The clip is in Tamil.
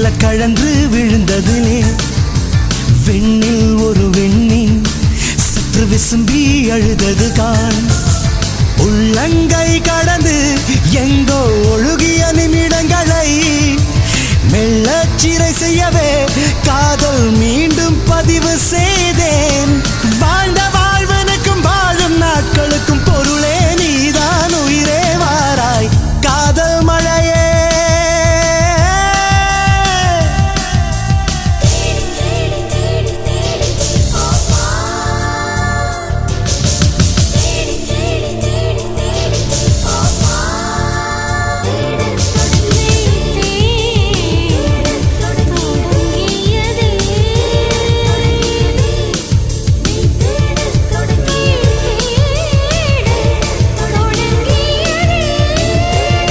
மெல்ல கழன்று விழுந்ததிலே விண்ணில் ஒரு விண்ணின் சற்று விசும்பி அழுதது கான் உள்ளங்கை கடந்து எங்கோ